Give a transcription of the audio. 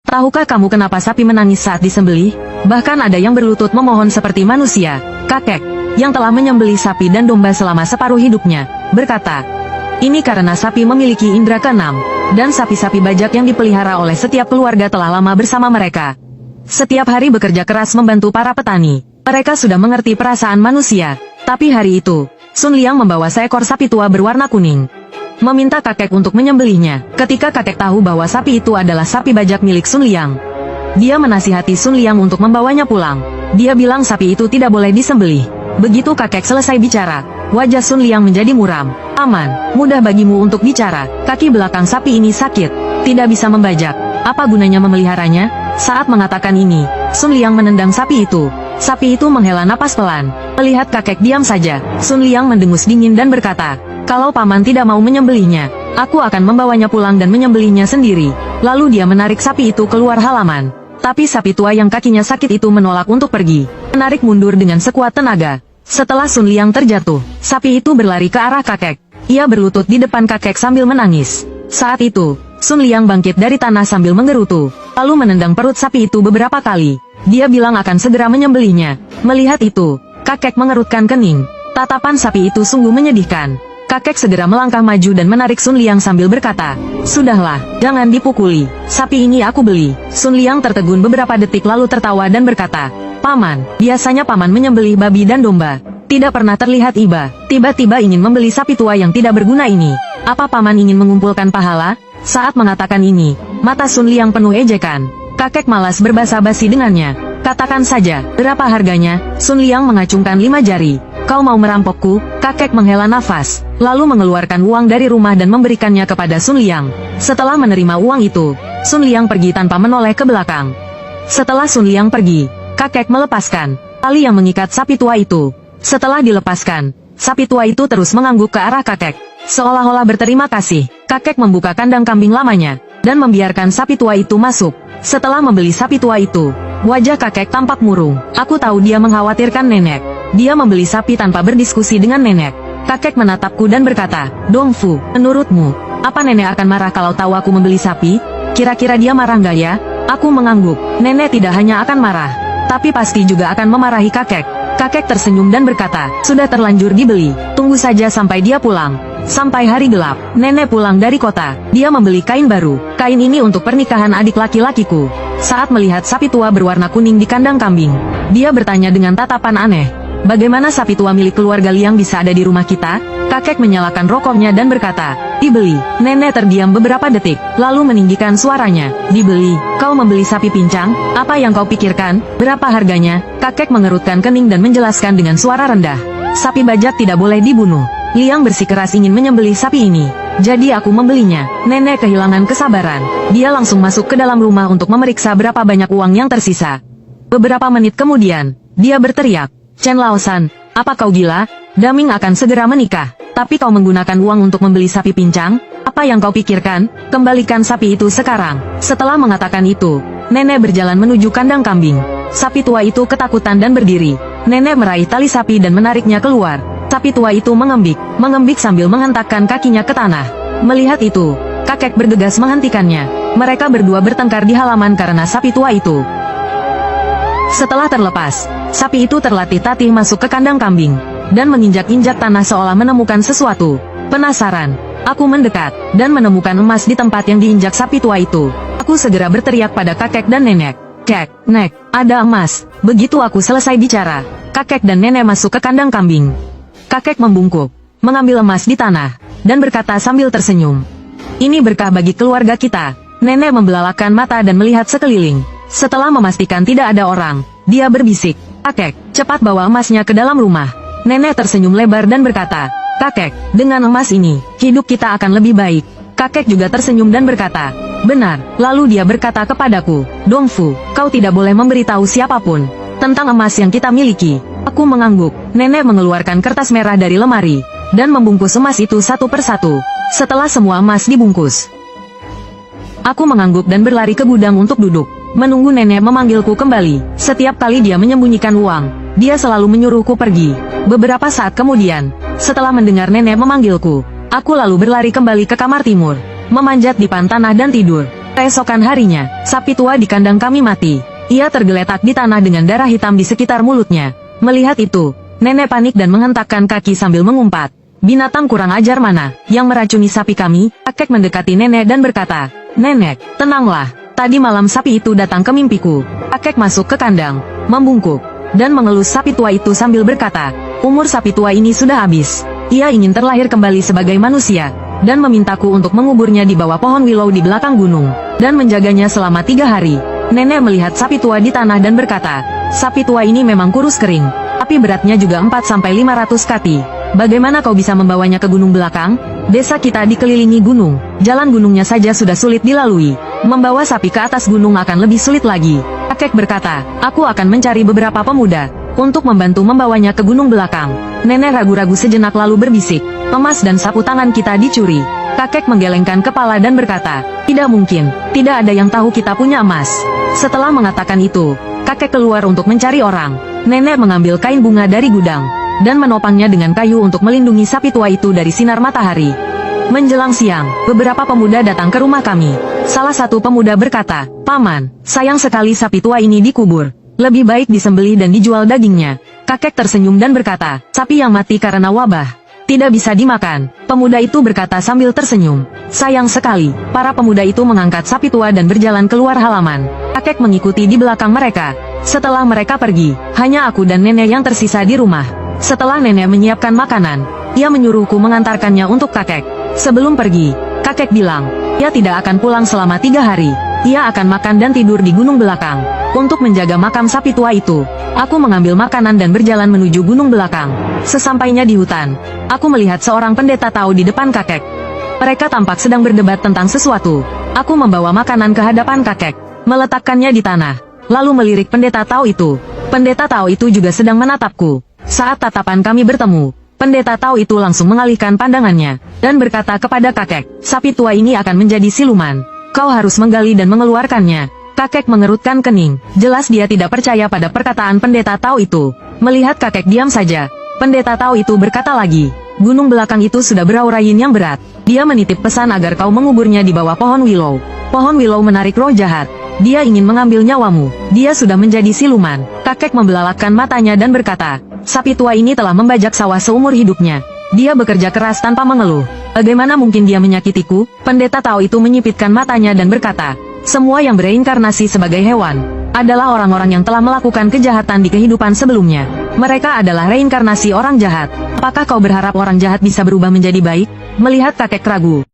Tahukah kamu kenapa sapi menangis saat disembelih? Bahkan ada yang berlutut memohon seperti manusia. Kakek, yang telah menyembelih sapi dan domba selama separuh hidupnya, berkata, ini karena sapi memiliki indera keenam, dan sapi-sapi bajak yang dipelihara oleh setiap keluarga telah lama bersama mereka. Setiap hari bekerja keras membantu para petani. Mereka sudah mengerti perasaan manusia. Tapi hari itu, Sun Liang membawa seekor sapi tua berwarna kuning. Meminta kakek untuk menyembelihnya. Ketika kakek tahu bahwa sapi itu adalah sapi bajak milik Sun Liang, dia menasihati Sun Liang untuk membawanya pulang. Dia bilang sapi itu tidak boleh disembelih. Begitu kakek selesai bicara, wajah Sun Liang menjadi muram. Aman, mudah bagimu untuk bicara. Kaki belakang sapi ini sakit, tidak bisa membajak. Apa gunanya memeliharanya? Saat mengatakan ini, Sun Liang menendang sapi itu. Sapi itu menghela napas pelan. Melihat kakek diam saja, Sun Liang mendengus dingin dan berkata, kalau paman tidak mau menyembelihnya, aku akan membawanya pulang dan menyembelihnya sendiri. Lalu dia menarik sapi itu keluar halaman. Tapi sapi tua yang kakinya sakit itu menolak untuk pergi. Menarik mundur dengan sekuat tenaga. Setelah Sun Liang terjatuh, sapi itu berlari ke arah kakek. Ia berlutut di depan kakek sambil menangis. Saat itu, Sun Liang bangkit dari tanah sambil menggerutu, lalu menendang perut sapi itu beberapa kali. Dia bilang akan segera menyembelihnya. Melihat itu, kakek mengerutkan kening. Tatapan sapi itu sungguh menyedihkan. Kakek segera melangkah maju dan menarik Sun Liang sambil berkata, sudahlah, jangan dipukuli. Sapi ini aku beli. Sun Liang tertegun beberapa detik lalu tertawa dan berkata, paman, biasanya paman menyembelih babi dan domba. Tidak pernah terlihat iba. Tiba-tiba ingin membeli sapi tua yang tidak berguna ini. Apa paman ingin mengumpulkan pahala? Saat mengatakan ini, mata Sun Liang penuh ejekan. Kakek malas berbasa-basi dengannya. Katakan saja, berapa harganya? Sun Liang mengacungkan 5 jari. Kau mau merampokku? Kakek menghela nafas, lalu mengeluarkan uang dari rumah dan memberikannya kepada Sun Liang. Setelah menerima uang itu, Sun Liang pergi tanpa menoleh ke belakang. Setelah Sun Liang pergi, kakek melepaskan tali yang mengikat sapi tua itu. Setelah dilepaskan, sapi tua itu terus mengangguk ke arah kakek. Seolah-olah berterima kasih, kakek membuka kandang kambing lamanya, dan membiarkan sapi tua itu masuk. Setelah membeli sapi tua itu, wajah kakek tampak murung. Aku tahu dia mengkhawatirkan nenek. Dia membeli sapi tanpa berdiskusi dengan nenek. Kakek menatapku dan berkata, Dongfu, menurutmu, apa nenek akan marah kalau tahu aku membeli sapi? Kira-kira dia marah nggak ya? Aku mengangguk. Nenek tidak hanya akan marah, tapi pasti juga akan memarahi kakek. Kakek tersenyum dan berkata, sudah terlanjur dibeli, tunggu saja sampai dia pulang. Sampai hari gelap, nenek pulang dari kota. Dia membeli kain baru. Kain ini untuk pernikahan adik laki-lakiku. Saat melihat sapi tua berwarna kuning di kandang kambing, dia bertanya dengan tatapan aneh, bagaimana sapi tua milik keluarga Liang bisa ada di rumah kita? Kakek menyalakan rokoknya dan berkata, dibeli. Nenek terdiam beberapa detik, lalu meninggikan suaranya. Dibeli? Kau membeli sapi pincang? Apa yang kau pikirkan? Berapa harganya? Kakek mengerutkan kening dan menjelaskan dengan suara rendah. Sapi bajak tidak boleh dibunuh. Liang bersikeras ingin menyembelih sapi ini. Jadi aku membelinya. Nenek kehilangan kesabaran. Dia langsung masuk ke dalam rumah untuk memeriksa berapa banyak uang yang tersisa. Beberapa menit kemudian, dia berteriak, Chen Laosan, apa kau gila? Daming akan segera menikah. Tapi kau menggunakan uang untuk membeli sapi pincang? Apa yang kau pikirkan? Kembalikan sapi itu sekarang. Setelah mengatakan itu, nenek berjalan menuju kandang kambing. Sapi tua itu ketakutan dan berdiri. Nenek meraih tali sapi dan menariknya keluar. Sapi tua itu mengembik sambil menghentakkan kakinya ke tanah. Melihat itu, kakek bergegas menghentikannya. Mereka berdua bertengkar di halaman karena sapi tua itu. Setelah terlepas, sapi itu terlatih-tatih masuk ke kandang kambing dan menginjak-injak tanah seolah menemukan sesuatu. Penasaran, aku mendekat dan menemukan emas di tempat yang diinjak sapi tua itu. Aku segera berteriak pada kakek dan nenek, Kek, Nek, ada emas. Begitu aku selesai bicara, kakek dan nenek masuk ke kandang kambing. Kakek membungkuk, mengambil emas di tanah, dan berkata sambil tersenyum, ini berkah bagi keluarga kita. Nenek membelalakan mata dan melihat sekeliling. Setelah memastikan tidak ada orang, dia berbisik, kakek, cepat bawa emasnya ke dalam rumah. Nenek tersenyum lebar dan berkata, kakek, dengan emas ini, hidup kita akan lebih baik. Kakek juga tersenyum dan berkata, benar. Lalu dia berkata kepadaku, Dongfu, kau tidak boleh memberitahu siapapun tentang emas yang kita miliki. Aku mengangguk. Nenek mengeluarkan kertas merah dari lemari dan membungkus emas itu satu persatu. Setelah semua emas dibungkus, aku mengangguk dan berlari ke gudang untuk duduk, menunggu nenek memanggilku kembali. Setiap kali dia menyembunyikan uang, dia selalu menyuruhku pergi. Beberapa saat kemudian, setelah mendengar nenek memanggilku, aku lalu berlari kembali ke kamar timur, memanjat di dipan tanah dan tidur. Keesokan harinya, sapi tua di kandang kami mati. Ia tergeletak di tanah dengan darah hitam di sekitar mulutnya. Melihat itu, nenek panik dan menghentakkan kaki sambil mengumpat. Binatang kurang ajar mana yang meracuni sapi kami? Kakek mendekati nenek dan berkata, "Nenek, tenanglah. Tadi malam sapi itu datang ke mimpiku." Kakek masuk ke kandang, membungkuk, dan mengelus sapi tua itu sambil berkata, "Umur sapi tua ini sudah habis. Ia ingin terlahir kembali sebagai manusia, dan memintaku untuk menguburnya di bawah pohon willow di belakang gunung, dan menjaganya selama 3 hari. Nenek melihat sapi tua di tanah dan berkata, "Sapi tua ini memang kurus kering, tapi beratnya juga 4-500 kati. Bagaimana kau bisa membawanya ke gunung belakang? Desa kita dikelilingi gunung, jalan gunungnya saja sudah sulit dilalui. Membawa sapi ke atas gunung akan lebih sulit lagi." Kakek berkata, "Aku akan mencari beberapa pemuda untuk membantu membawanya ke gunung belakang." Nenek ragu-ragu sejenak lalu berbisik, "Emas dan sapu tangan kita dicuri." Kakek menggelengkan kepala dan berkata, "Tidak mungkin, tidak ada yang tahu kita punya emas." Setelah mengatakan itu, kakek keluar untuk mencari orang. Nenek mengambil kain bunga dari gudang, dan menopangnya dengan kayu untuk melindungi sapi tua itu dari sinar matahari. Menjelang siang, beberapa pemuda datang ke rumah kami. Salah satu pemuda berkata, "Paman, sayang sekali sapi tua ini dikubur. Lebih baik disembelih dan dijual dagingnya." Kakek tersenyum dan berkata, "Sapi yang mati karena wabah tidak bisa dimakan." Pemuda itu berkata sambil tersenyum, "Sayang sekali." Para pemuda itu mengangkat sapi tua dan berjalan keluar halaman. Kakek mengikuti di belakang mereka. Setelah mereka pergi, hanya aku dan nenek yang tersisa di rumah. Setelah nenek menyiapkan makanan, ia menyuruhku mengantarkannya untuk kakek. Sebelum pergi, kakek bilang, ia tidak akan pulang selama 3 hari. Ia akan makan dan tidur di gunung belakang. Untuk menjaga makam sapi tua itu, aku mengambil makanan dan berjalan menuju gunung belakang. Sesampainya di hutan, aku melihat seorang pendeta Tao di depan kakek. Mereka tampak sedang berdebat tentang sesuatu. Aku membawa makanan ke hadapan kakek, meletakkannya di tanah, lalu melirik pendeta Tao itu. Pendeta Tao itu juga sedang menatapku. Saat tatapan kami bertemu, pendeta Tao itu langsung mengalihkan pandangannya, dan berkata kepada kakek, "Sapi tua ini akan menjadi siluman. Kau harus menggali dan mengeluarkannya." Kakek mengerutkan kening, jelas dia tidak percaya pada perkataan pendeta Tao itu. Melihat kakek diam saja, pendeta Tao itu berkata lagi, "Gunung belakang itu sudah beraura yin yang berat. Dia menitip pesan agar kau menguburnya di bawah pohon willow. Pohon willow menarik roh jahat. Dia ingin mengambil nyawamu. Dia sudah menjadi siluman." Kakek membelalakkan matanya dan berkata, "Sapi tua ini telah membajak sawah seumur hidupnya. Dia bekerja keras tanpa mengeluh. Bagaimana mungkin dia menyakitiku?" Pendeta Tao itu menyipitkan matanya dan berkata, "Semua yang bereinkarnasi sebagai hewan adalah orang-orang yang telah melakukan kejahatan di kehidupan sebelumnya. Mereka adalah reinkarnasi orang jahat. Apakah kau berharap orang jahat bisa berubah menjadi baik?" Melihat kakek ragu,